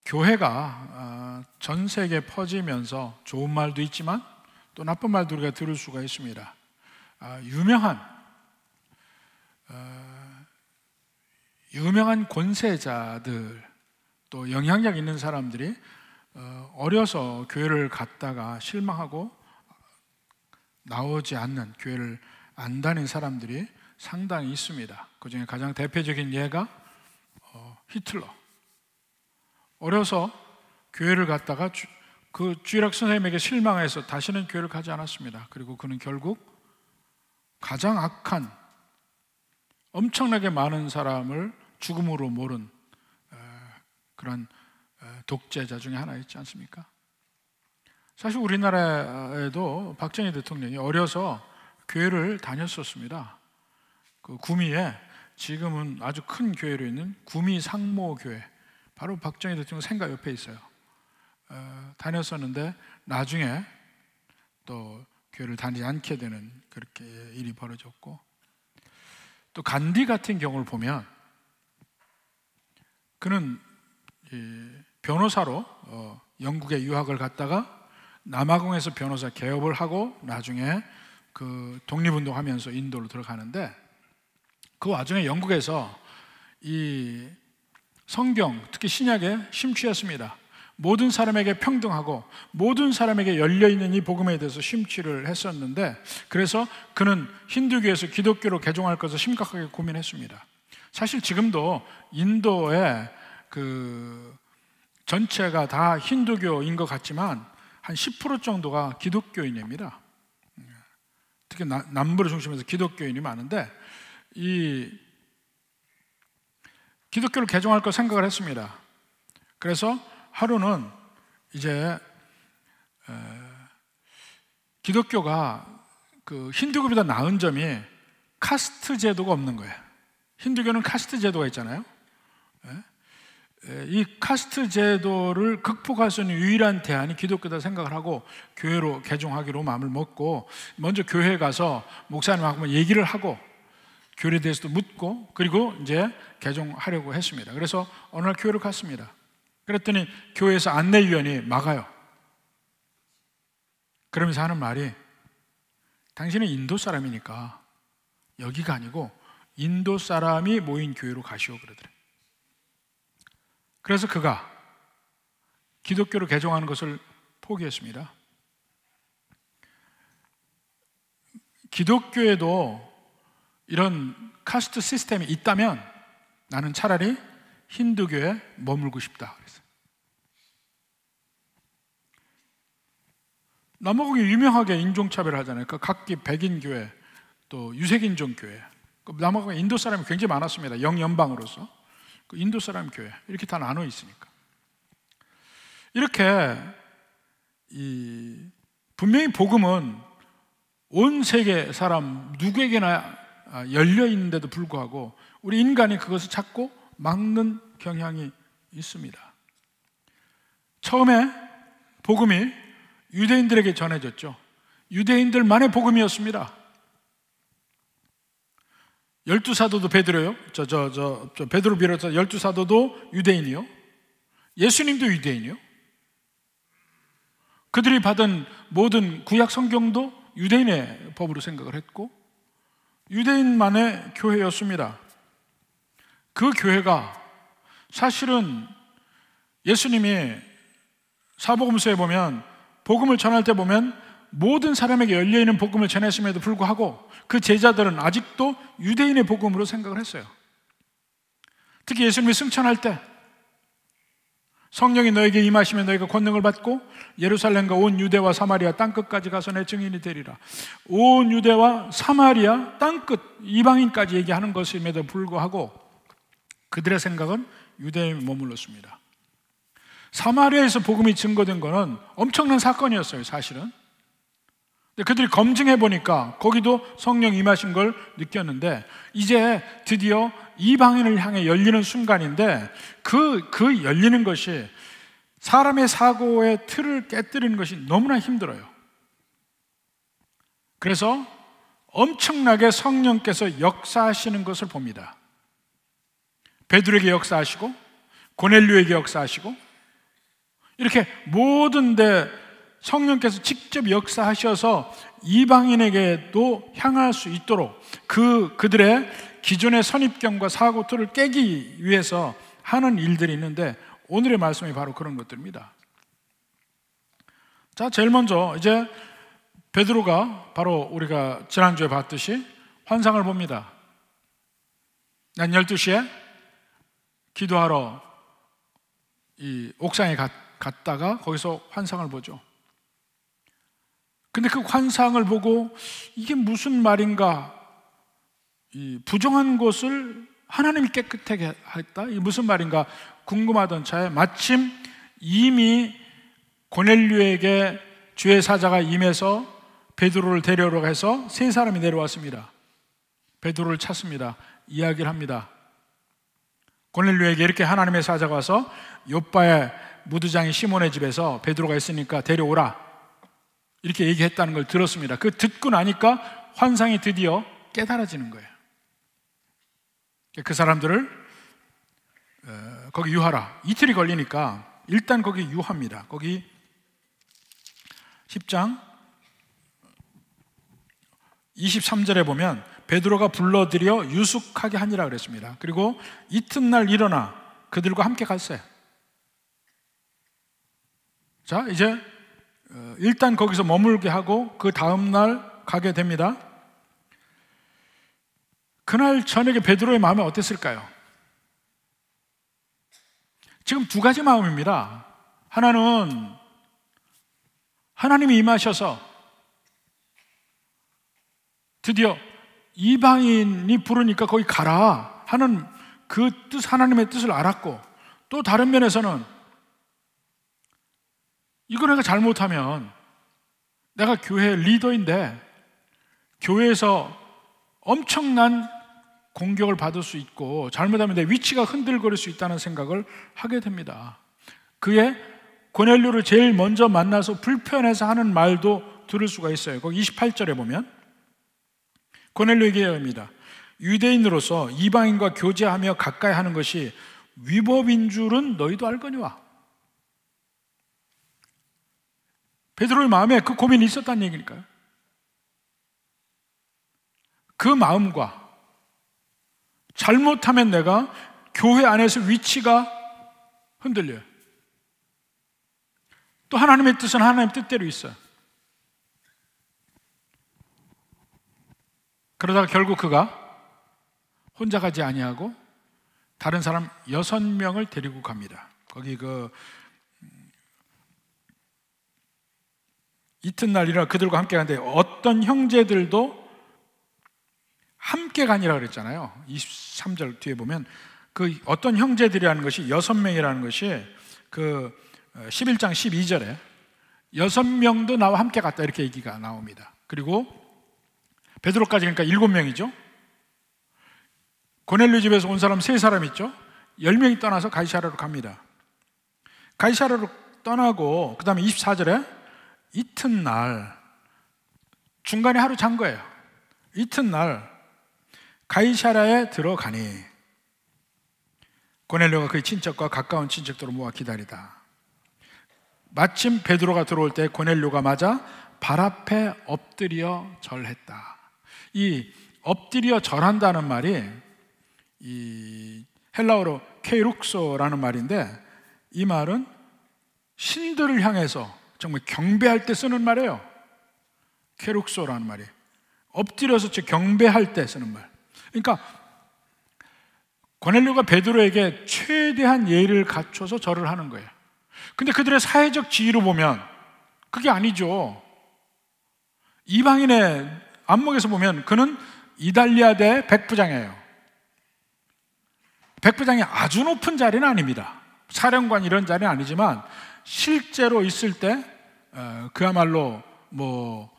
교회가 전 세계에 퍼지면서 좋은 말도 있지만 또 나쁜 말도 우리가 들을 수가 있습니다. 유명한 권세자들, 또 영향력 있는 사람들이 어려서 교회를 갔다가 실망하고 나오지 않는, 교회를 안 다닌 사람들이 상당히 있습니다. 그 중에 가장 대표적인 예가 히틀러. 어려서 교회를 갔다가 그 주일학 선생님에게 실망해서 다시는 교회를 가지 않았습니다. 그리고 그는 결국 가장 악한, 엄청나게 많은 사람을 죽음으로 몰은 그런 독재자 중에 하나 있지 않습니까? 사실 우리나라에도 박정희 대통령이 어려서 교회를 다녔었습니다. 그 구미에 지금은 아주 큰 교회로 있는 구미 상모교회, 바로 박정희 대통령 생가 옆에 있어요. 다녔었는데 나중에 또 교회를 다니지 않게 되는 그렇게 일이 벌어졌고, 또 간디 같은 경우를 보면 그는 변호사로 영국에 유학을 갔다가 남아공에서 변호사 개업을 하고 나중에 그 독립운동하면서 인도로 들어가는데, 그 와중에 영국에서 이 성경, 특히 신약에 심취했습니다. 모든 사람에게 평등하고 모든 사람에게 열려있는 이 복음에 대해서 심취를 했었는데, 그래서 그는 힌두교에서 기독교로 개종할 것을 심각하게 고민했습니다. 사실 지금도 인도의 그 전체가 다 힌두교인 것 같지만 한 10% 정도가 기독교인입니다. 특히 남부를 중심해서 기독교인이 많은데, 이 기독교를 개종할 거 생각을 했습니다. 그래서 하루는 이제 기독교가 그 힌두교보다 나은 점이 카스트 제도가 없는 거예요. 힌두교는 카스트 제도가 있잖아요. 이 카스트 제도를 극복할 수 있는 유일한 대안이 기독교다 생각을 하고 교회로 개종하기로 마음을 먹고, 먼저 교회에 가서 목사님하고 얘기를 하고 교회에 대해서도 묻고, 그리고 이제 개종하려고 했습니다. 그래서 어느 날 교회를 갔습니다. 그랬더니 교회에서 안내위원이 막아요. 그러면서 하는 말이, 당신은 인도 사람이니까 여기가 아니고 인도 사람이 모인 교회로 가시오 그러더래요. 그래서 그가 기독교로 개종하는 것을 포기했습니다. 기독교에도 이런 카스트 시스템이 있다면 나는 차라리 힌두교에 머물고 싶다 그랬어요. 남아공이 유명하게 인종차별을 하잖아요. 그 각기 백인교회, 또 유색인종교회, 남아공에 인도 사람이 굉장히 많았습니다. 영연방으로서 그 인도 사람 교회 이렇게 다 나눠 있으니까. 이렇게 분명히 복음은 온 세계 사람 누구에게나 열려 있는데도 불구하고 우리 인간이 그것을 찾고 막는 경향이 있습니다. 처음에 복음이 유대인들에게 전해졌죠. 유대인들만의 복음이었습니다. 12사도도 베드로요. 베드로 비롯해서 12사도도 유대인이요. 예수님도 유대인이요. 그들이 받은 모든 구약 성경도 유대인의 법으로 생각을 했고 유대인만의 교회였습니다. 그 교회가 사실은 예수님이 사복음서에 보면 복음을 전할 때 보면 모든 사람에게 열려있는 복음을 전했음에도 불구하고 그 제자들은 아직도 유대인의 복음으로 생각을 했어요. 특히 예수님이 승천할 때 성령이 너에게 임하시면 너희가 권능을 받고 예루살렘과 온 유대와 사마리아 땅끝까지 가서 내 증인이 되리라. 온 유대와 사마리아 땅끝 이방인까지 얘기하는 것임에도 불구하고 그들의 생각은 유대에 머물렀습니다. 사마리아에서 복음이 증거된 것은 엄청난 사건이었어요. 사실은 그들이 검증해 보니까 거기도 성령 임하신 걸 느꼈는데 이제 드디어 이방인을 향해 열리는 순간인데 그 열리는 것이 사람의 사고의 틀을 깨뜨리는 것이 너무나 힘들어요. 그래서 엄청나게 성령께서 역사하시는 것을 봅니다. 베드로에게 역사하시고 고넬료에게 역사하시고 이렇게 모든데 성령께서 직접 역사하셔서 이방인에게도 향할 수 있도록 그들의 기존의 선입견과 사고틀을 깨기 위해서 하는 일들이 있는데, 오늘의 말씀이 바로 그런 것들입니다. 자, 제일 먼저 이제 베드로가 바로 우리가 지난주에 봤듯이 환상을 봅니다. 난 12시에 기도하러 이 옥상에 갔다가 거기서 환상을 보죠. 근데 그 환상을 보고 이게 무슨 말인가, 이 부정한 곳을 하나님이 깨끗하게 했다, 이게 무슨 말인가 궁금하던 차에 마침 이미 고넬료에게 주의 사자가 임해서 베드로를 데려오라고 해서 세 사람이 내려왔습니다. 베드로를 찾습니다. 이야기를 합니다. 고넬료에게 이렇게 하나님의 사자가 와서 요빠의 무두장이 시몬의 집에서 베드로가 있으니까 데려오라, 이렇게 얘기했다는 걸 들었습니다. 그 듣고 나니까 환상이 드디어 깨달아지는 거예요. 그 사람들을 거기 유하라. 이틀이 걸리니까 일단 거기 유합니다. 거기 10장 23절에 보면 베드로가 불러들여 유숙하게 하니라 그랬습니다. 그리고 이튿날 일어나 그들과 함께 갔어요. 자, 이제 일단 거기서 머물게 하고 그 다음날 가게 됩니다. 그날 저녁에 베드로의 마음이 어땠을까요? 지금 두 가지 마음입니다. 하나는 하나님이 임하셔서 드디어 이방인이 부르니까 거기 가라 하는 그 뜻, 하나님의 뜻을 알았고, 또 다른 면에서는 이거 내가 잘못하면 내가 교회 리더인데 교회에서 엄청난 공격을 받을 수 있고 잘못하면 내 위치가 흔들거릴 수 있다는 생각을 하게 됩니다. 그의 고넬료를 제일 먼저 만나서 불편해서 하는 말도 들을 수가 있어요. 거기 28절에 보면 고넬료에게 얘기합니다. 유대인으로서 이방인과 교제하며 가까이 하는 것이 위법인 줄은 너희도 알거니와. 베드로의 마음에 그 고민이 있었다는 얘기니까요. 그 마음과 잘못하면 내가 교회 안에서 위치가 흔들려요. 또 하나님의 뜻은 하나님의 뜻대로 있어요. 그러다가 결국 그가 혼자 가지 아니하고 다른 사람 6명을 데리고 갑니다. 거기 이튿날이라 그들과 함께 가는데 어떤 형제들도 함께 가니라 그랬잖아요. 23절 뒤에 보면 그 어떤 형제들이라는 것이 6명이라는 것이 그 11장 12절에 6명도 나와 함께 갔다, 이렇게 얘기가 나옵니다. 그리고 베드로까지 그러니까 7명이죠. 고넬료 집에서 온 사람 3사람 있죠. 10명이 떠나서 가이사랴로 갑니다. 가이사랴로 떠나고 그 다음에 24절에 이튿날, 중간에 하루 잔 거예요. 이튿날 가이사랴에 들어가니 고넬료가 그의 친척과 가까운 친척들을 모아 기다리다. 마침 베드로가 들어올 때 고넬료가 맞아 발 앞에 엎드려 절했다. 이 엎드려 절한다는 말이 이 헬라어로 케이룩소라는 말인데, 이 말은 신들을 향해서 정말 경배할 때 쓰는 말이에요. 케룩소라는 말이 엎드려서 경배할 때 쓰는 말. 그러니까 고넬료가 베드로에게 최대한 예의를 갖춰서 절을 하는 거예요. 근데 그들의 사회적 지위로 보면 그게 아니죠. 이방인의 안목에서 보면 그는 이달리아대 백부장이에요. 백부장이 아주 높은 자리는 아닙니다. 사령관 이런 자리는 아니지만 실제로 있을 때 그야말로 뭐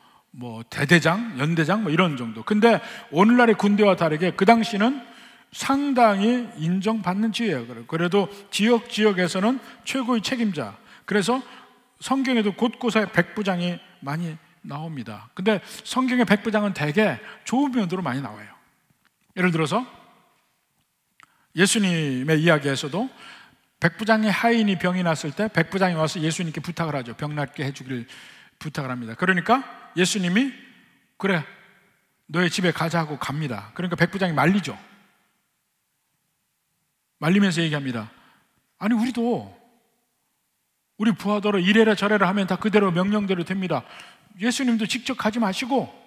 대대장, 연대장 뭐 이런 정도. 근데 오늘날의 군대와 다르게 그 당시는 상당히 인정받는 지위예요. 그래도 지역에서는 최고의 책임자. 그래서 성경에도 곳곳에 백부장이 많이 나옵니다. 근데 성경의 백부장은 대개 좋은 면으로 많이 나와요. 예를 들어서 예수님의 이야기에서도 백부장의 하인이 병이 났을 때 백부장이 와서 예수님께 부탁을 하죠. 병 낫게 해주길 부탁을 합니다. 그러니까 예수님이 그래 너의 집에 가자 하고 갑니다. 그러니까 백부장이 말리죠. 말리면서 얘기합니다. 아니 우리 부하더러 이래라 저래라 하면 다 그대로 명령대로 됩니다. 예수님도 직접 가지 마시고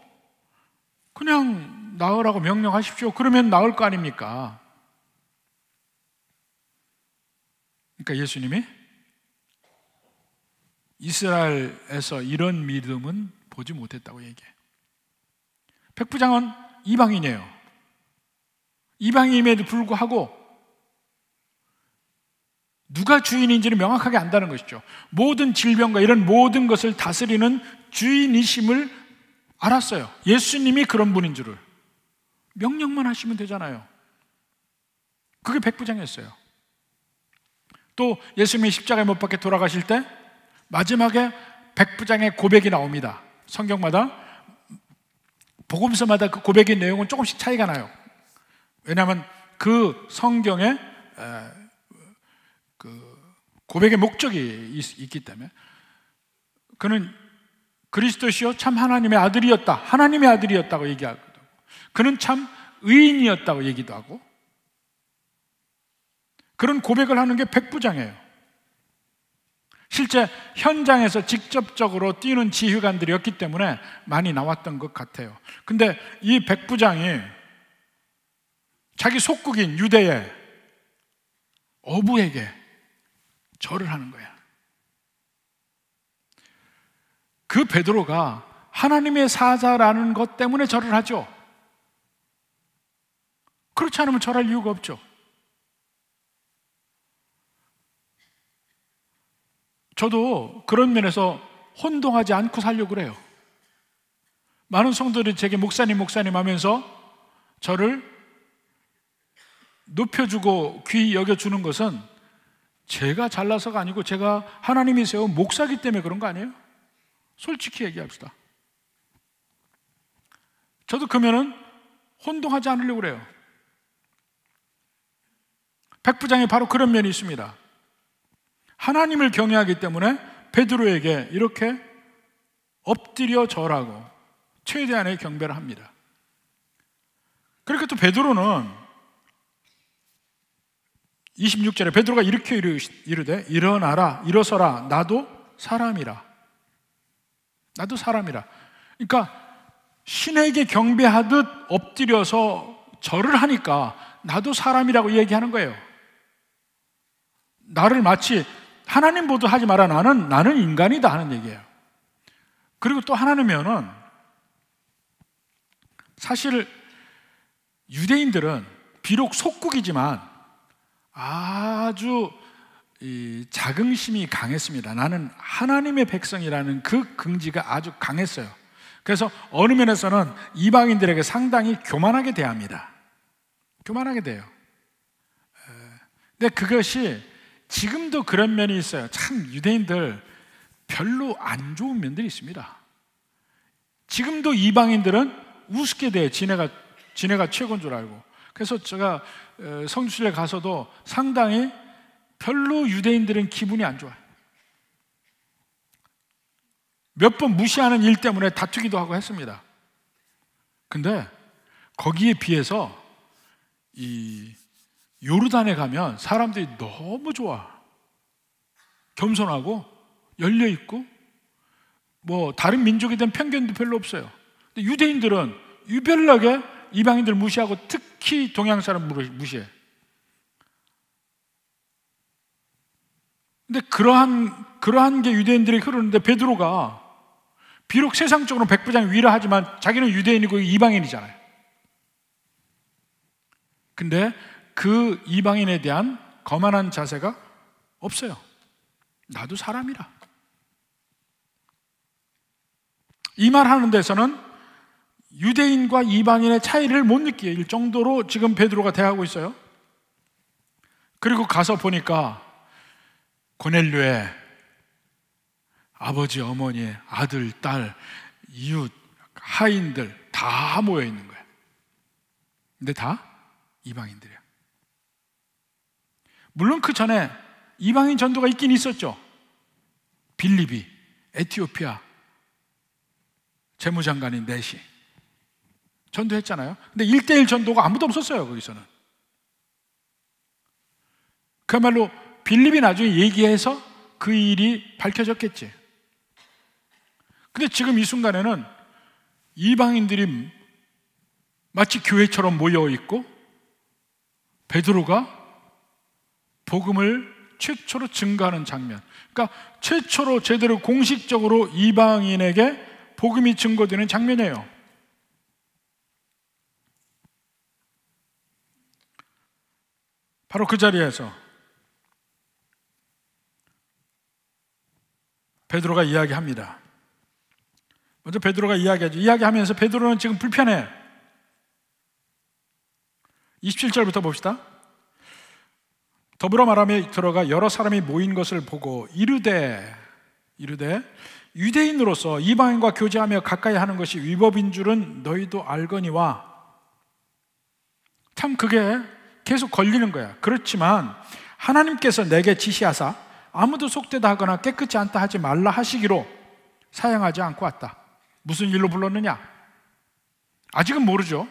그냥 나으라고 명령하십시오. 그러면 나을 거 아닙니까? 그러니까 예수님이 이스라엘에서 이런 믿음은 보지 못했다고 얘기해요. 백부장은 이방인이에요. 이방인임에도 불구하고 누가 주인인지를 명확하게 안다는 것이죠. 모든 질병과 이런 모든 것을 다스리는 주인이심을 알았어요. 예수님이 그런 분인 줄을. 명령만 하시면 되잖아요. 그게 백부장이었어요. 또 예수님이 십자가에 못 박혀 돌아가실 때 마지막에 백부장의 고백이 나옵니다. 성경마다 복음서마다 그 고백의 내용은 조금씩 차이가 나요. 왜냐하면 그 성경에 그 고백의 목적이 있기 때문에. 그는 그리스도시요 참 하나님의 아들이었다, 하나님의 아들이었다고 얘기하거든요. 그는 참 의인이었다고 얘기도 하고, 그런 고백을 하는 게 백부장이에요. 실제 현장에서 직접적으로 뛰는 지휘관들이었기 때문에 많이 나왔던 것 같아요. 근데 이 백부장이 자기 속국인 유대의 어부에게 절을 하는 거야. 그 베드로가 하나님의 사자라는 것 때문에 절을 하죠. 그렇지 않으면 절할 이유가 없죠. 저도 그런 면에서 혼동하지 않고 살려고 그래요. 많은 성도들이 제게 목사님 하면서 저를 높여주고 귀히 여겨주는 것은 제가 잘나서가 아니고 제가 하나님이 세운 목사기 때문에 그런 거 아니에요? 솔직히 얘기합시다. 저도 그러면은 혼동하지 않으려고 그래요. 백부장이 바로 그런 면이 있습니다. 하나님을 경외하기 때문에 베드로에게 이렇게 엎드려 절하고 최대한의 경배를 합니다. 그러니까 또 베드로는 26절에 베드로가 이렇게 이르되 일어나라 일어서라 나도 사람이라. 나도 사람이라. 그러니까 신에게 경배하듯 엎드려서 절을 하니까 나도 사람이라고 얘기하는 거예요. 나를 마치 하나님 보듯 하지 마라. 나는 인간이다 하는 얘기예요. 그리고 또 하나님이면은 사실 유대인들은 비록 속국이지만 아주 자긍심이 강했습니다. 나는 하나님의 백성이라는 그 긍지가 아주 강했어요. 그래서 어느 면에서는 이방인들에게 상당히 교만하게 대합니다. 교만하게 돼요. 근데 그것이 지금도 그런 면이 있어요. 참 유대인들 별로 안 좋은 면들이 있습니다. 지금도 이방인들은 우습게 대해 지네가 최고인 줄 알고. 그래서 제가 성주실에 가서도 상당히 별로 유대인들은 기분이 안 좋아요. 몇 번 무시하는 일 때문에 다투기도 하고 했습니다. 근데 거기에 비해서 이 요르단에 가면 사람들이 너무 좋아. 겸손하고 열려있고 뭐 다른 민족에 대한 편견도 별로 없어요. 근데 유대인들은 유별나게 이방인들 무시하고 특히 동양 사람 무시해. 근데 그러한 게 유대인들이 흐르는데 베드로가 비록 세상적으로 백부장이 위라 하지만 자기는 유대인이고 이방인이잖아요. 근데 그 이방인에 대한 거만한 자세가 없어요. 나도 사람이라. 이 말 하는 데서는 유대인과 이방인의 차이를 못 느낄 정도로 지금 베드로가 대하고 있어요. 그리고 가서 보니까 고넬료의 아버지, 어머니, 아들, 딸, 이웃, 하인들 다 모여 있는 거예요. 근데 다 이방인들이에요. 물론 그 전에 이방인 전도가 있긴 있었죠. 빌립이 에티오피아 재무장관인 넷이 전도했잖아요. 근데 1대1 전도가 아무도 없었어요. 거기서는. 그야말로 빌립이 나중에 얘기해서 그 일이 밝혀졌겠지. 근데 지금 이 순간에는 이방인들이 마치 교회처럼 모여있고 베드로가 복음을 최초로 증거하는 장면, 그러니까 최초로 제대로 공식적으로 이방인에게 복음이 증거되는 장면이에요. 바로 그 자리에서 베드로가 이야기합니다. 먼저 베드로가 이야기하죠. 이야기하면서 베드로는 지금 불편해. 27절부터 봅시다. 더불어 말하며 들어가 여러 사람이 모인 것을 보고 이르되 유대인으로서 이방인과 교제하며 가까이 하는 것이 위법인 줄은 너희도 알거니와. 참 그게 계속 걸리는 거야. 그렇지만 하나님께서 내게 지시하사 아무도 속되다 하거나 깨끗지 않다 하지 말라 하시기로 사양하지 않고 왔다. 무슨 일로 불렀느냐? 아직은 모르죠.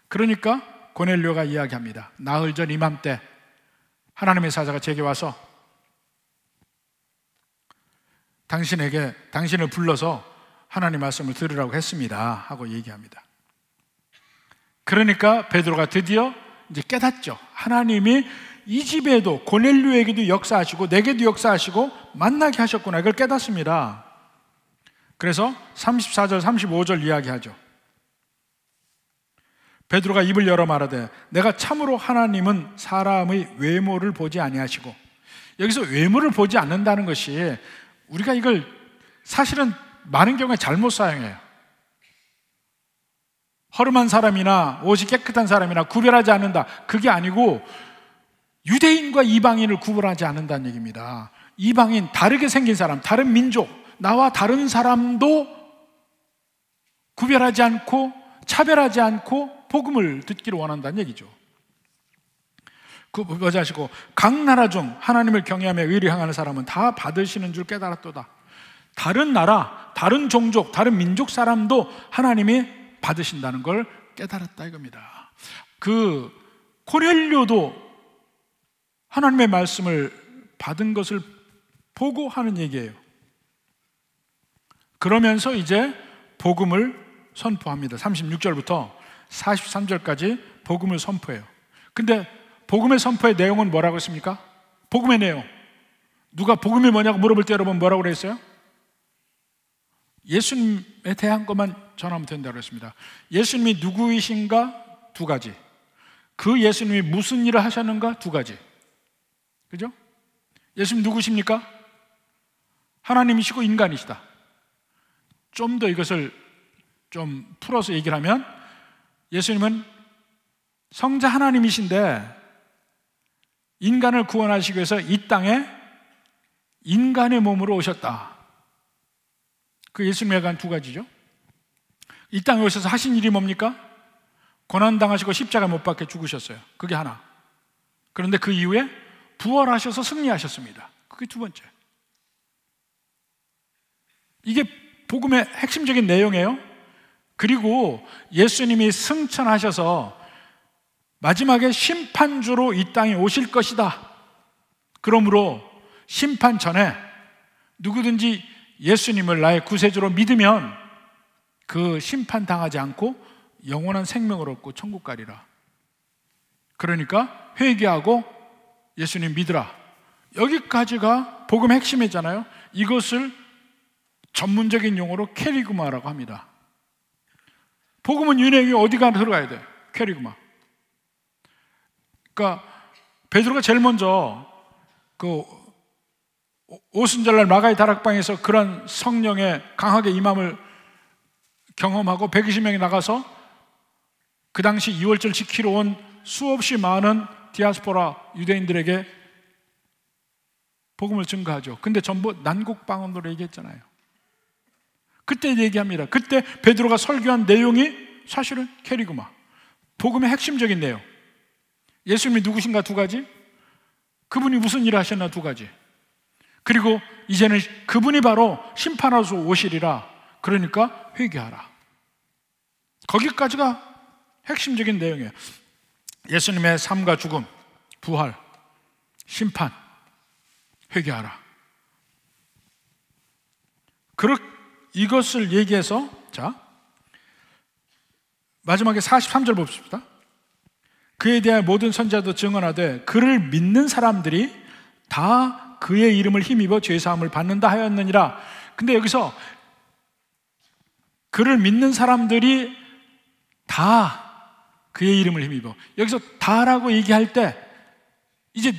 그러니까 고넬료가 이야기합니다. 나흘 전 이맘때 하나님의 사자가 제게 와서 당신을 불러서 하나님 말씀을 들으라고 했습니다 하고 얘기합니다. 그러니까 베드로가 드디어 이제 깨닫죠. 하나님이 이 집에도 고넬료에게도 역사하시고 내게도 역사하시고 만나게 하셨구나. 이걸 깨닫습니다. 그래서 34절 35절 이야기하죠. 베드로가 입을 열어 말하되 내가 참으로 하나님은 사람의 외모를 보지 아니하시고, 여기서 외모를 보지 않는다는 것이 우리가 이걸 사실은 많은 경우에 잘못 사용해요. 허름한 사람이나 옷이 깨끗한 사람이나 구별하지 않는다, 그게 아니고 유대인과 이방인을 구분하지 않는다는 얘기입니다. 이방인, 다르게 생긴 사람, 다른 민족, 나와 다른 사람도 구별하지 않고 차별하지 않고 복음을 듣기를 원한다는 얘기죠. 그거 하시고 각 나라 중 하나님을 경외하며 의를 행하는 사람은 다 받으시는 줄 깨달았도다. 다른 나라, 다른 종족, 다른 민족 사람도 하나님이 받으신다는 걸 깨달았다 이겁니다. 그 고넬료도 하나님의 말씀을 받은 것을 보고 하는 얘기예요. 그러면서 이제 복음을 선포합니다. 36절부터 43절까지 복음을 선포해요. 근데 복음의 선포의 내용은 뭐라고 했습니까? 복음의 내용, 누가 복음이 뭐냐고 물어볼 때 여러분 뭐라고 그랬어요? 예수님에 대한 것만 전하면 된다고 했습니다. 예수님이 누구이신가? 두 가지. 그 예수님이 무슨 일을 하셨는가? 두 가지. 그죠? 예수님 누구십니까? 하나님이시고 인간이시다. 좀 더 이것을 좀 풀어서 얘기를 하면 예수님은 성자 하나님이신데 인간을 구원하시기 위해서 이 땅에 인간의 몸으로 오셨다. 그 예수님에 관한 두 가지죠. 이 땅에 오셔서 하신 일이 뭡니까? 고난당하시고 십자가 못 박혀 죽으셨어요. 그게 하나. 그런데 그 이후에 부활하셔서 승리하셨습니다. 그게 두 번째. 이게 복음의 핵심적인 내용이에요. 그리고 예수님이 승천하셔서 마지막에 심판주로 이 땅에 오실 것이다. 그러므로 심판 전에 누구든지 예수님을 나의 구세주로 믿으면 그 심판당하지 않고 영원한 생명을 얻고 천국 가리라. 그러니까 회개하고 예수님 믿으라. 여기까지가 복음의 핵심이잖아요. 이것을 전문적인 용어로 캐리그마라고 합니다. 복음은 윤회에 어디가 들어가야 돼? 캐리그마. 그러니까 베드로가 제일 먼저 그 오순절날 마가의 다락방에서 그런 성령의 강하게 임함을 경험하고 120명이 나가서 그 당시 2월절 지키러 온 수없이 많은 디아스포라 유대인들에게 복음을 증거하죠. 근데 전부 난국방언으로 얘기했잖아요. 그때 얘기합니다. 그때 베드로가 설교한 내용이 사실은 캐리그마, 복음의 핵심적인 내용. 예수님이 누구신가 두 가지, 그분이 무슨 일을 하셨나 두 가지. 그리고 이제는 그분이 바로 심판하러 오시리라. 그러니까 회개하라. 거기까지가 핵심적인 내용이에요. 예수님의 삶과 죽음, 부활, 심판, 회개하라. 이것을 얘기해서, 자, 마지막에 43절 봅시다. 그에 대한 모든 선지자도 증언하되 그를 믿는 사람들이 다 그의 이름을 힘입어 죄사함을 받는다 하였느니라. 근데 여기서 그를 믿는 사람들이 다 그의 이름을 힘입어, 여기서 다라고 얘기할 때 이제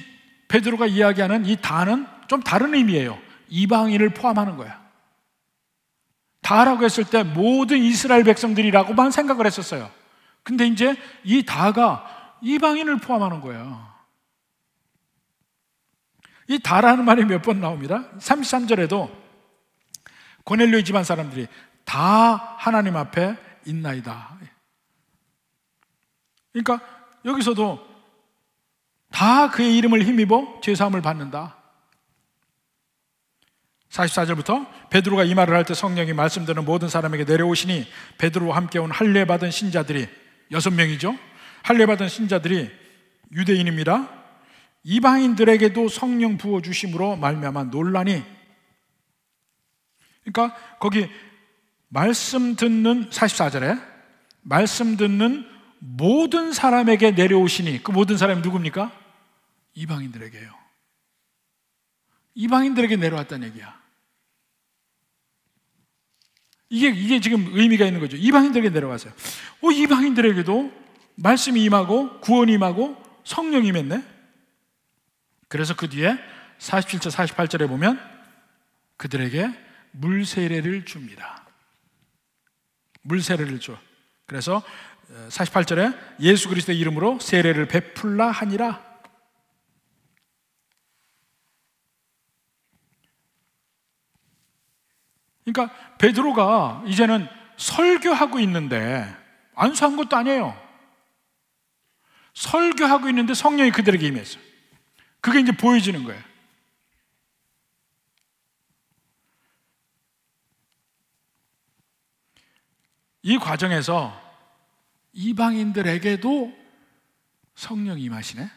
베드로가 이야기하는 이 다는 좀 다른 의미예요. 이방인을 포함하는 거야. 다라고 했을 때 모든 이스라엘 백성들이라고만 생각을 했었어요. 근데 이제 이 다가 이방인을 포함하는 거야. 이 다라는 말이 몇 번 나옵니다. 33절에도 고넬료 집안 사람들이 다 하나님 앞에 있나이다. 그러니까 여기서도 다 그의 이름을 힘입어 죄사함을 받는다. 44절부터 베드로가 이 말을 할 때 성령이 말씀드는 모든 사람에게 내려오시니 베드로와 함께 온 할례받은 신자들이 6명이죠. 할례받은 신자들이 유대인입니다. 이방인들에게도 성령 부어주심으로 말미암아 논란이, 그러니까 거기 말씀 듣는 44절에 말씀 듣는 모든 사람에게 내려오시니, 그 모든 사람이 누굽니까? 이방인들에게요. 이방인들에게 내려왔다는 얘기야. 이게 지금 의미가 있는 거죠. 이방인들에게 내려왔어요. 이방인들에게도 말씀이 임하고 구원이 임하고 성령이 임했네. 그래서 그 뒤에 47절 48절에 보면 그들에게 물세례를 줍니다. 물세례를 줘. 그래서 48절에 예수 그리스도의 이름으로 세례를 베풀라 하니라. 그러니까 베드로가 이제는 설교하고 있는데, 안수한 것도 아니에요. 설교하고 있는데 성령이 그들에게 임했어요. 그게 이제 보여지는 거예요. 이 과정에서 이방인들에게도 성령이 임하시네.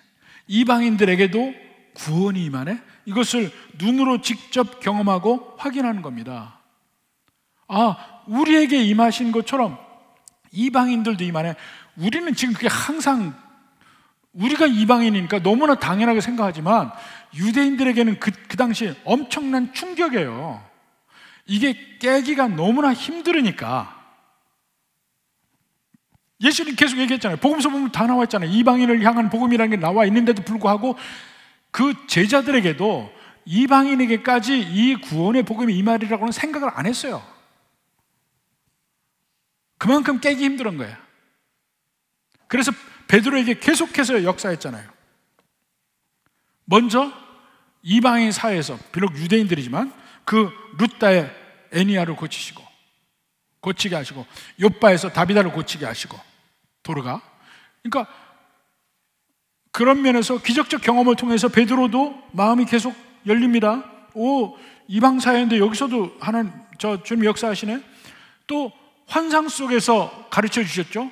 이방인들에게도 구원이 임하네. 이것을 눈으로 직접 경험하고 확인하는 겁니다. 우리에게 임하신 것처럼 이방인들도 임하네. 우리는 지금 그게 항상 우리가 이방인이니까 너무나 당연하게 생각하지만 유대인들에게는 그 당시 엄청난 충격이에요. 이게 깨기가 너무나 힘들으니까. 예수님 계속 얘기했잖아요. 복음서 보면 다 나와 있잖아요. 이방인을 향한 복음이라는 게 나와 있는데도 불구하고 그 제자들에게도 이방인에게까지 이 구원의 복음이 임하리라고는 생각을 안 했어요. 그만큼 깨기 힘든 거예요. 그래서 베드로에게 계속해서 역사했잖아요. 먼저 이방인 사회에서, 비록 유대인들이지만 그 룻다의 애니아를 고치게 하시고, 욥바에서 다비다를 고치게 하시고, 도르가. 그러니까 그런 면에서 기적적 경험을 통해서 베드로도 마음이 계속 열립니다. 이방 사회인데 여기서도 하나님, 주님 역사하시네. 또 환상 속에서 가르쳐 주셨죠.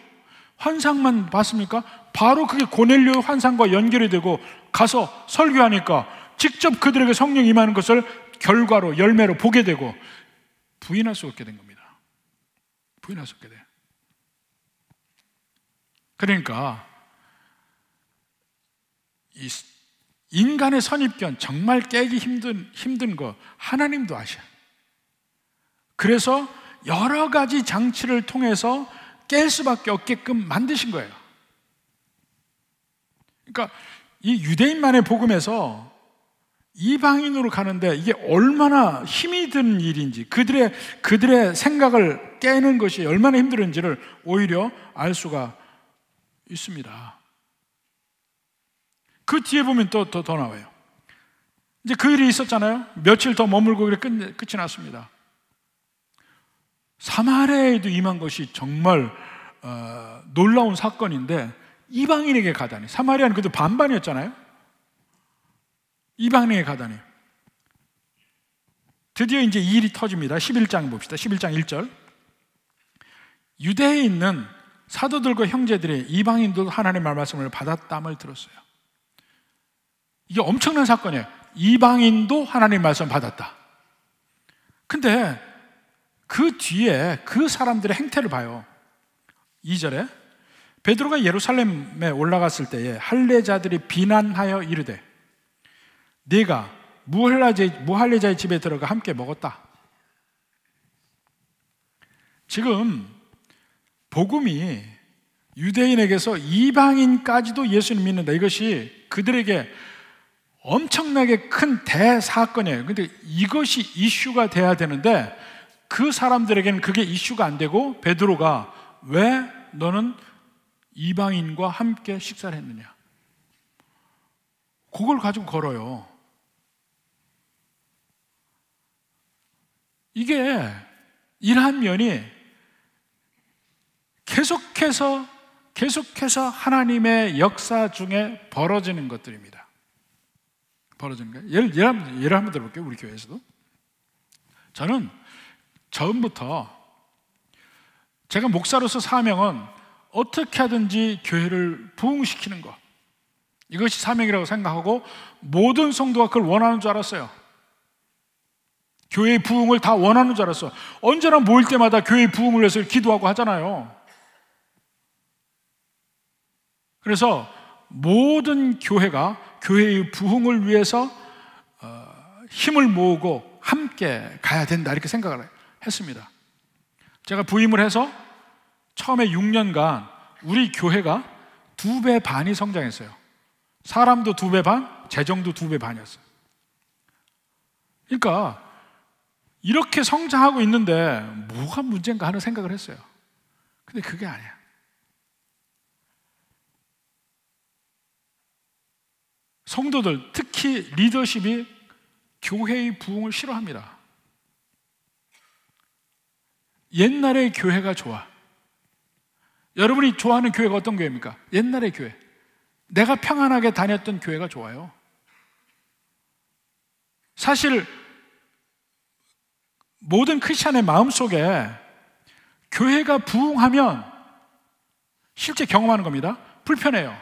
환상만 봤습니까? 바로 그게 고넬료 환상과 연결이 되고 가서 설교하니까 직접 그들에게 성령 임하는 것을 결과로, 열매로 보게 되고 부인할 수 없게 된 겁니다. 부인할 수 없게 돼요. 그러니까 이 인간의 선입견, 정말 깨기 힘든 거 하나님도 아셔요. 그래서 여러 가지 장치를 통해서 깰 수밖에 없게끔 만드신 거예요. 그러니까 이 유대인만의 복음에서 이방인으로 가는데 이게 얼마나 힘이 든 일인지, 그들의 생각을 깨는 것이 얼마나 힘들은지를 오히려 알 수가 있습니다. 그 뒤에 보면 더 나와요. 이제 그 일이 있었잖아요. 며칠 더 머물고 끝이 났습니다. 사마리아에도 임한 것이 정말 놀라운 사건인데 이방인에게 가다니. 사마리아는 그래도 반반이었잖아요. 이방인에게 가다니. 드디어 이제 이 일이 터집니다. 11장 봅시다. 11장 1절. 유대에 있는 사도들과 형제들이 이방인도 하나님의 말씀을 받았다함을 들었어요. 이게 엄청난 사건이에요. 이방인도 하나님의 말씀을 받았다. 근데 그 뒤에 그 사람들의 행태를 봐요. 2절에 베드로가 예루살렘에 올라갔을 때에 할례자들이 비난하여 이르되 네가 무할례자의 집에 들어가 함께 먹었다. 지금 복음이 유대인에게서 이방인까지도 예수를 믿는다. 이것이 그들에게 엄청나게 큰 대사건이에요. 근데 이것이 이슈가 돼야 되는데 그 사람들에게는 그게 이슈가 안 되고 베드로가 왜 너는 이방인과 함께 식사를 했느냐, 그걸 가지고 걸어요. 이게 이러한 면이 계속해서 하나님의 역사 중에 벌어지는 것들입니다. 벌어지는 거예요. 예를 한번 들어볼게요. 우리 교회에서도 저는 처음부터 제가 목사로서 사명은 어떻게 하든지 교회를 부흥시키는 것, 이것이 사명이라고 생각하고 모든 성도가 그걸 원하는 줄 알았어요. 교회의 부흥을 다 원하는 줄 알았어. 언제나 모일 때마다 교회의 부흥을 위해서 기도하고 하잖아요. 그래서 모든 교회가 교회의 부흥을 위해서 힘을 모으고 함께 가야 된다, 이렇게 생각을 했습니다. 제가 부임을 해서 처음에 6년간 우리 교회가 2배 반이 성장했어요. 사람도 2배 반, 재정도 2배 반이었어요. 그러니까 이렇게 성장하고 있는데 뭐가 문제인가 하는 생각을 했어요. 근데 그게 아니야. 성도들, 특히 리더십이 교회의 부흥을 싫어합니다. 옛날의 교회가 좋아. 여러분이 좋아하는 교회가 어떤 교회입니까? 옛날의 교회. 내가 평안하게 다녔던 교회가 좋아요. 사실 모든 크리스찬의 마음속에 교회가 부흥하면 실제 경험하는 겁니다. 불편해요.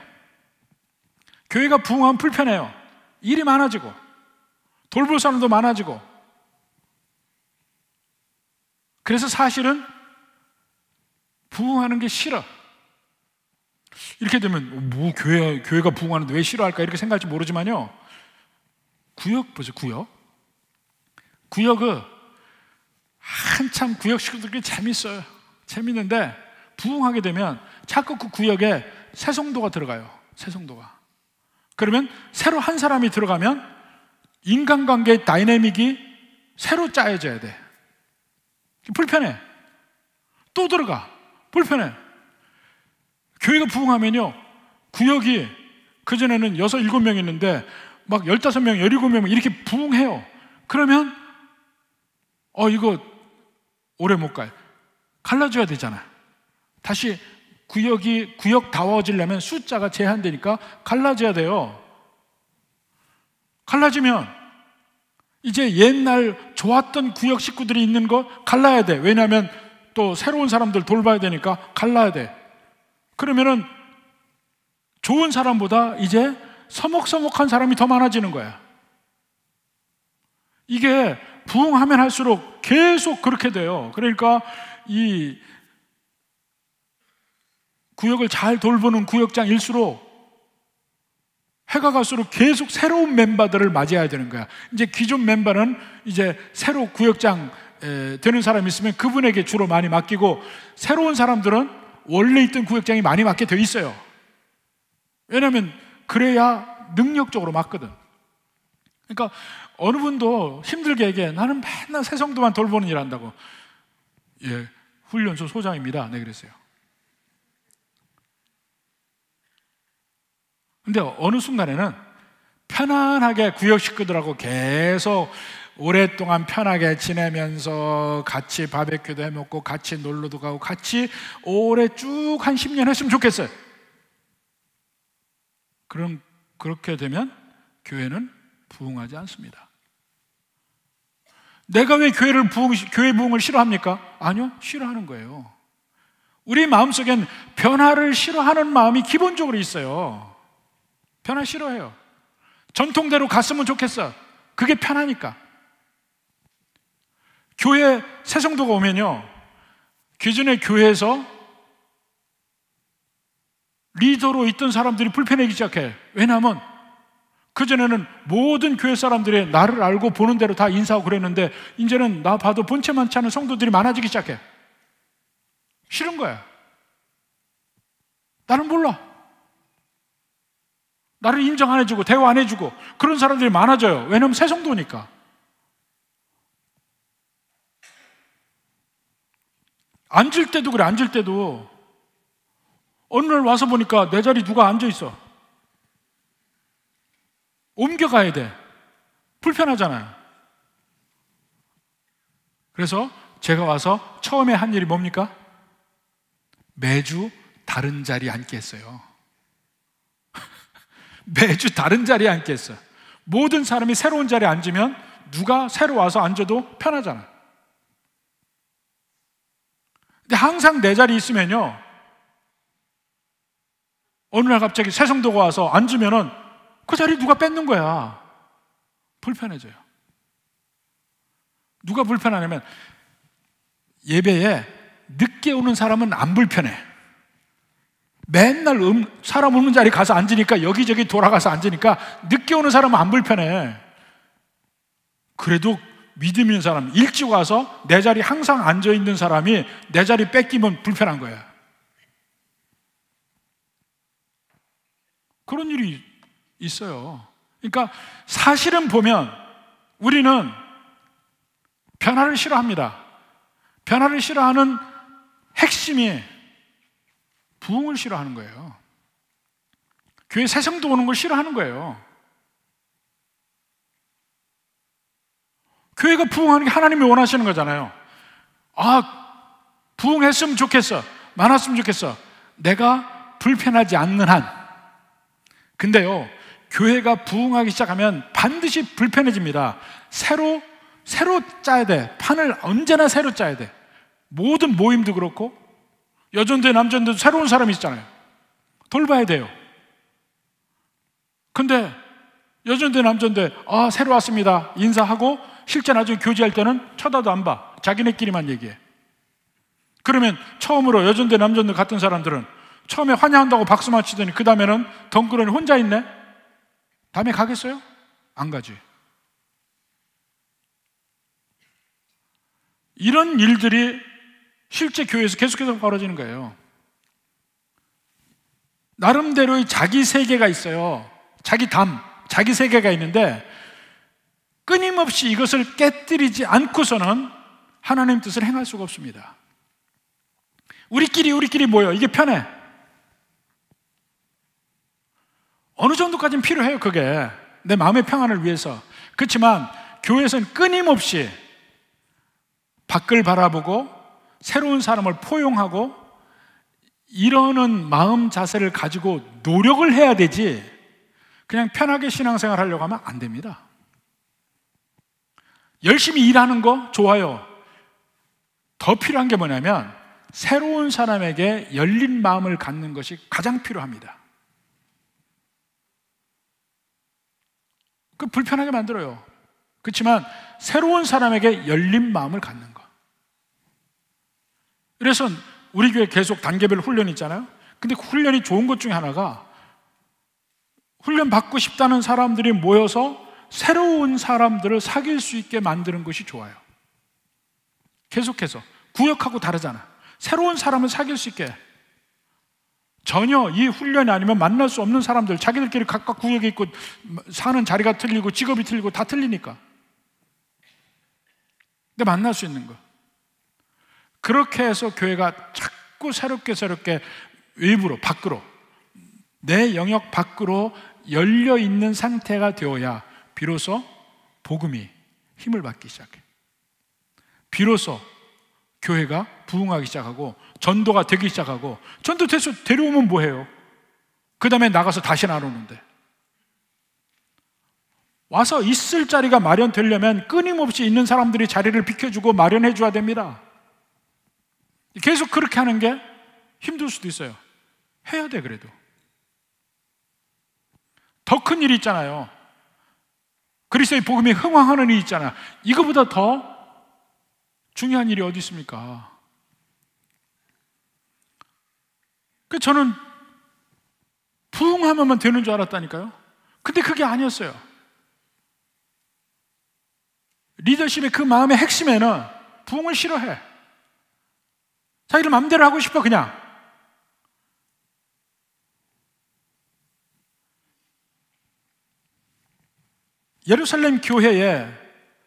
교회가 부흥하면 불편해요. 일이 많아지고 돌볼 사람도 많아지고. 그래서 사실은 부흥하는 게 싫어. 이렇게 되면 뭐 교회가 부흥하는데 왜 싫어할까 이렇게 생각할지 모르지만요, 구역 보세요. 구역은 한참 구역 식구들끼리 재밌어요. 재밌는데 부흥하게 되면 자꾸 그 구역에 새 성도가 들어가요. 새 성도가. 그러면 새로 한 사람이 들어가면 인간관계의 다이내믹이 새로 짜여져야 돼. 불편해. 또 들어가. 불편해. 교회가 부흥하면요, 구역이 그전에는 6, 7명 있는데 막 15명, 17명 이렇게 부흥해요. 그러면 이거 오래 못 가요. 갈라져야 되잖아. 다시 구역다워지려면 숫자가 제한되니까 갈라져야 돼요. 갈라지면 이제 옛날 좋았던 구역 식구들이 있는 거 갈라야 돼. 왜냐하면 또 새로운 사람들 돌봐야 되니까 갈라야 돼. 그러면은 좋은 사람보다 이제 서먹서먹한 사람이 더 많아지는 거야. 이게 부흥하면 할수록 계속 그렇게 돼요. 그러니까 이 구역을 잘 돌보는 구역장일수록 해가 갈수록 계속 새로운 멤버들을 맞이해야 되는 거야. 이제 기존 멤버는 이제 새로 구역장 되는 사람이 있으면 그분에게 주로 많이 맡기고, 새로운 사람들은 원래 있던 구역장이 많이 맡게 돼 있어요. 왜냐하면 그래야 능력적으로 맡거든. 그러니까 어느 분도 힘들게 얘기해. 나는 맨날 새 성도만 돌보는 일 한다고. 예, 훈련소 소장입니다. 네, 그랬어요. 근데 어느 순간에는 편안하게 구역 식구들하고 계속 오랫동안 편하게 지내면서 같이 바베큐도 해먹고 같이 놀러도 가고 같이 오래 쭉 한 10년 했으면 좋겠어요. 그렇게 되면 교회는 부흥하지 않습니다. 내가 왜 교회 부흥을 싫어합니까? 아니요, 싫어하는 거예요. 우리 마음속엔 변화를 싫어하는 마음이 기본적으로 있어요. 변화 싫어해요. 전통대로 갔으면 좋겠어. 그게 편하니까. 교회 새 성도가 오면요, 기존의 교회에서 리더로 있던 사람들이 불편하기 시작해. 왜냐하면 그전에는 모든 교회 사람들이 나를 알고 보는 대로 다 인사하고 그랬는데 이제는 나 봐도 본체 많지 않은 성도들이 많아지기 시작해. 싫은 거야. 나는 몰라. 나를 인정 안 해주고 대화 안 해주고 그런 사람들이 많아져요. 왜냐하면 새 성도니까. 앉을 때도 그래. 앉을 때도 어느 날 와서 보니까 내 자리 누가 앉아 있어. 옮겨가야 돼. 불편하잖아요. 그래서 제가 와서 처음에 한 일이 뭡니까? 매주 다른 자리에 앉게 했어요. 매주 다른 자리에 앉게 했어요. 모든 사람이 새로운 자리에 앉으면 누가 새로 와서 앉아도 편하잖아요. 근데 항상 내 자리에 있으면요, 어느 날 갑자기 새 성도가 와서 앉으면은 그 자리 누가 뺏는 거야. 불편해져요. 누가 불편하냐면 예배에 늦게 오는 사람은 안 불편해. 맨날 사람 없는 자리 가서 앉으니까 여기저기 돌아가서 앉으니까 늦게 오는 사람은 안 불편해. 그래도 믿음 있는 사람, 일찍 와서 내 자리 항상 앉아있는 사람이 내 자리 뺏기면 불편한 거야. 그런 일이 있어요. 그러니까 사실은 보면 우리는 변화를 싫어합니다. 변화를 싫어하는 핵심이 부흥을 싫어하는 거예요. 교회 새 성도 오는 걸 싫어하는 거예요. 교회가 부흥하는 게 하나님이 원하시는 거잖아요. 아, 부흥했으면 좋겠어. 많았으면 좋겠어. 내가 불편하지 않는 한. 근데요, 교회가 부흥하기 시작하면 반드시 불편해집니다. 새로 짜야 돼. 판을 언제나 새로 짜야 돼. 모든 모임도 그렇고 여전대 남전대도 새로운 사람이 있잖아요. 돌봐야 돼요. 근데 여전대 남전대 새로 왔습니다 인사하고 실제 나중에 교제할 때는 쳐다도 안 봐. 자기네끼리만 얘기해. 그러면 처음으로 여전대 남전대 같은 사람들은 처음에 환영한다고 박수만 치더니 그 다음에는 덩그러니 혼자 있네? 다음에 가겠어요? 안 가지. 이런 일들이 실제 교회에서 계속해서 벌어지는 거예요. 나름대로의 자기 세계가 있어요. 자기 세계가 있는데 끊임없이 이것을 깨뜨리지 않고서는 하나님 뜻을 행할 수가 없습니다. 우리끼리 모여. 이게 편해. 어느 정도까지는 필요해요. 그게 내 마음의 평안을 위해서. 그렇지만 교회에서는 끊임없이 밖을 바라보고 새로운 사람을 포용하고 이러는 마음 자세를 가지고 노력을 해야 되지 그냥 편하게 신앙생활 하려고 하면 안 됩니다. 열심히 일하는 거 좋아요. 더 필요한 게 뭐냐면 새로운 사람에게 열린 마음을 갖는 것이 가장 필요합니다. 그 불편하게 만들어요. 그렇지만 새로운 사람에게 열린 마음을 갖는 것. 그래서 우리 교회 계속 단계별 훈련이 있잖아요. 근데 훈련이 좋은 것 중에 하나가 훈련 받고 싶다는 사람들이 모여서 새로운 사람들을 사귈 수 있게 만드는 것이 좋아요. 계속해서 구역하고 다르잖아. 새로운 사람을 사귈 수 있게. 전혀 이 훈련이 아니면 만날 수 없는 사람들, 자기들끼리 각각 구역에 있고 사는 자리가 틀리고 직업이 틀리고 다 틀리니까. 근데 만날 수 있는 거. 그렇게 해서 교회가 자꾸 새롭게 외부로, 밖으로, 내 영역 밖으로 열려 있는 상태가 되어야 비로소 복음이 힘을 받기 시작해. 비로소 교회가 부흥하기 시작하고 전도가 되기 시작하고. 전도 돼서 데려오면 뭐해요? 그 다음에 나가서 다시 나누는데 와서 있을 자리가 마련되려면 끊임없이 있는 사람들이 자리를 비켜주고 마련해 줘야 됩니다. 계속 그렇게 하는 게 힘들 수도 있어요. 해야 돼. 그래도 더 큰 일이 있잖아요. 그리스도의 복음이 흥황하는 일이 있잖아요. 이거보다 더 중요한 일이 어디 있습니까? 저는 부흥하면 되는 줄 알았다니까요. 근데 그게 아니었어요. 리더십의 그 마음의 핵심에는 부흥을 싫어해. 자기를 마음대로 하고 싶어. 그냥 예루살렘 교회에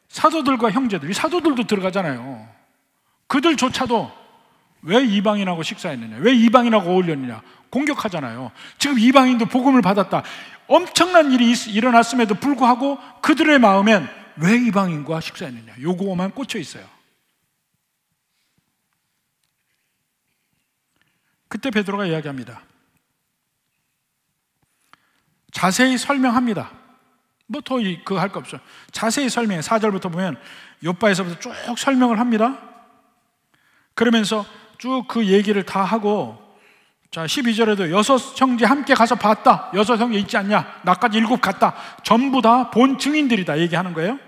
사도들과 형제들, 이 사도들도 들어가잖아요. 그들조차도 왜 이방인하고 식사했느냐, 왜 이방인하고 어울렸느냐 공격하잖아요. 지금 이방인도 복음을 받았다, 엄청난 일이 일어났음에도 불구하고 그들의 마음엔 왜 이방인과 식사했느냐, 요거만 꽂혀 있어요. 그때 베드로가 이야기합니다. 자세히 설명합니다. 뭐 더 그거 할 거 없어요. 자세히 설명해. 4절부터 보면 욥바에서부터 쭉 설명을 합니다. 그러면서 쭉 그 얘기를 다 하고, 자 12절에도 6 형제 함께 가서 봤다. 6 형제 있지 않냐? 나까지 7 갔다. 전부 다 본 증인들이다 얘기하는 거예요.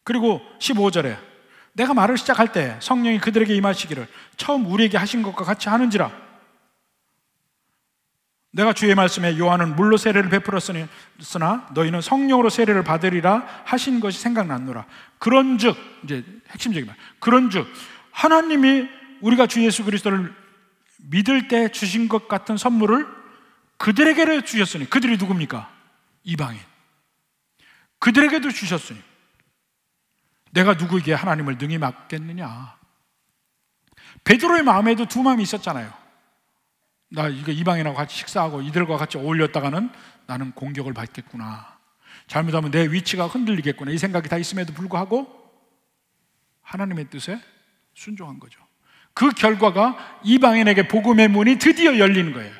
그리고 15절에 내가 말을 시작할 때 성령이 그들에게 임하시기를 처음 우리에게 하신 것과 같이 하는지라. 내가 주의 말씀에 요한은 물로 세례를 베풀었으나 너희는 성령으로 세례를 받으리라 하신 것이 생각났노라. 그런즉, 이제 핵심적인 말, 그런즉 하나님이 우리가 주 예수 그리스도를 믿을 때 주신 것 같은 선물을 그들에게 주셨으니, 그들이 누굽니까? 이방인. 그들에게도 주셨으니 내가 누구에게 하나님을 능히 맡겠느냐. 베드로의 마음에도 두 마음이 있었잖아요. 나 이거 이방인하고 같이 식사하고 이들과 같이 어울렸다가는 나는 공격을 받겠구나, 잘못하면 내 위치가 흔들리겠구나, 이 생각이 다 있음에도 불구하고 하나님의 뜻에 순종한 거죠. 그 결과가 이방인에게 복음의 문이 드디어 열리는 거예요.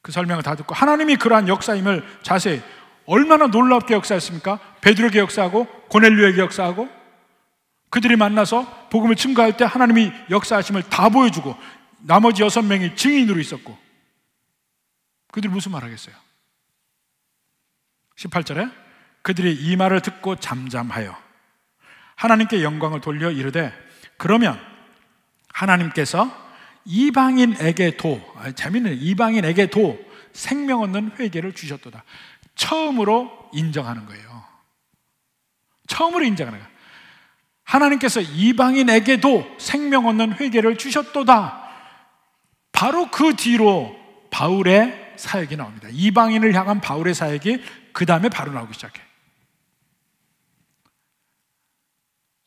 그 설명을 다 듣고 하나님이 그러한 역사임을 자세히, 얼마나 놀랍게 역사했습니까? 베드로에게 역사하고 고넬료에게 역사하고 그들이 만나서 복음을 증거할 때 하나님이 역사하심을 다 보여주고 나머지 6명이 증인으로 있었고, 그들이 무슨 말 하겠어요? 18절에 그들이 이 말을 듣고 잠잠하여 하나님께 영광을 돌려 이르되 그러면 하나님께서 이방인에게도, 재미있는, 이방인에게도 생명 얻는 회개를 주셨도다. 처음으로 인정하는 거예요. 처음으로 인정하는 거예요. 하나님께서 이방인에게도 생명 얻는 회개를 주셨도다. 바로 그 뒤로 바울의 사역이 나옵니다. 이방인을 향한 바울의 사역이 그 다음에 바로 나오기 시작해요.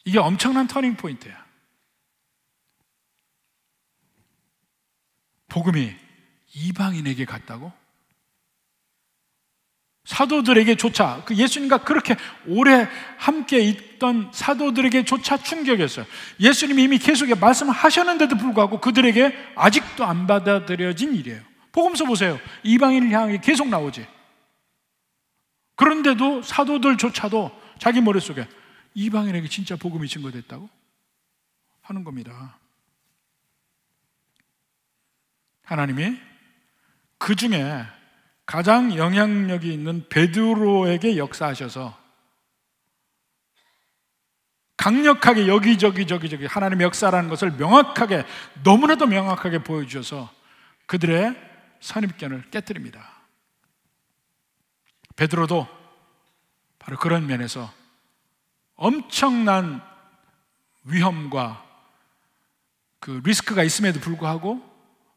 이게 엄청난 터닝 포인트야. 복음이 이방인에게 갔다고? 사도들에게조차, 그 예수님과 그렇게 오래 함께 있던 사도들에게조차 충격이었어요. 예수님이 이미 계속 말씀하셨는데도 불구하고 그들에게 아직도 안 받아들여진 일이에요. 복음서 보세요. 이방인을 향해 계속 나오지. 그런데도 사도들조차도 자기 머릿속에 이방인에게 진짜 복음이 증거됐다고 하는 겁니다. 하나님이 그 중에 가장 영향력이 있는 베드로에게 역사하셔서 강력하게 여기저기 하나님의 역사라는 것을 명확하게, 너무나도 명확하게 보여주셔서 그들의 선입견을 깨뜨립니다. 베드로도 바로 그런 면에서 엄청난 위험과 그 리스크가 있음에도 불구하고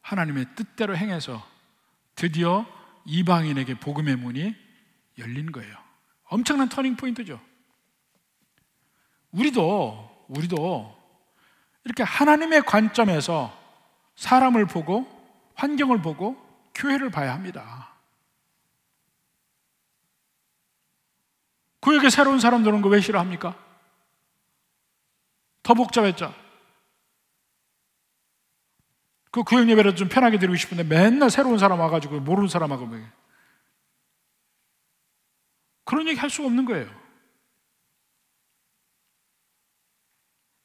하나님의 뜻대로 행해서 드디어 이방인에게 복음의 문이 열린 거예요. 엄청난 터닝 포인트죠. 우리도 이렇게 하나님의 관점에서 사람을 보고 환경을 보고 교회를 봐야 합니다. 구역에 새로운 사람 들어오는 거 왜 싫어합니까? 더 복잡했죠. 그 구역 예배라도 좀 편하게 드리고 싶은데 맨날 새로운 사람 와가지고 모르는 사람하고 그런 얘기 할 수가 없는 거예요.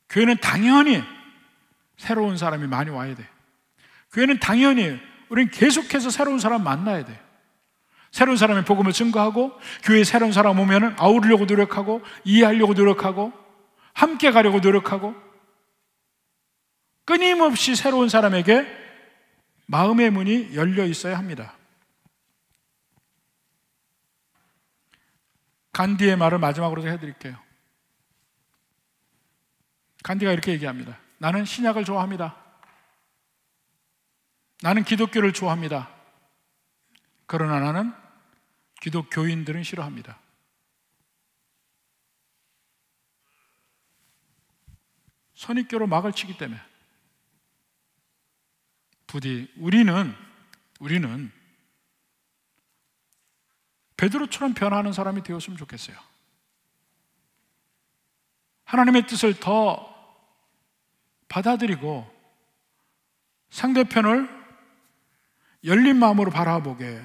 교회는 당연히 새로운 사람이 많이 와야 돼. 교회는 당연히 우리는 계속해서 새로운 사람 만나야 돼. 새로운 사람의 복음을 증거하고, 교회에 새로운 사람 오면은 아우르려고 노력하고, 이해하려고 노력하고, 함께 가려고 노력하고, 끊임없이 새로운 사람에게 마음의 문이 열려 있어야 합니다. 간디의 말을 마지막으로 해드릴게요. 간디가 이렇게 얘기합니다. 나는 신약을 좋아합니다. 나는 기독교를 좋아합니다. 그러나 나는 기독교인들은 싫어합니다. 선입교로 막을 치기 때문에. 부디 우리는 베드로처럼 변하는 사람이 되었으면 좋겠어요. 하나님의 뜻을 더 받아들이고 상대편을 열린 마음으로 바라보게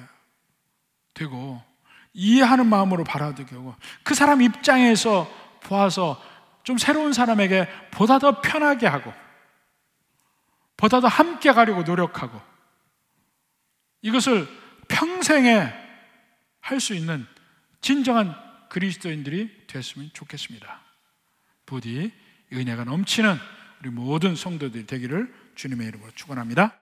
되고, 이해하는 마음으로 바라보게 되고, 그 사람 입장에서 보아서 좀 새로운 사람에게 보다 더 편하게 하고, 보다 더 함께 가려고 노력하고, 이것을 평생에 할 수 있는 진정한 그리스도인들이 됐으면 좋겠습니다. 부디 은혜가 넘치는 우리 모든 성도들이 되기를 주님의 이름으로 축원합니다.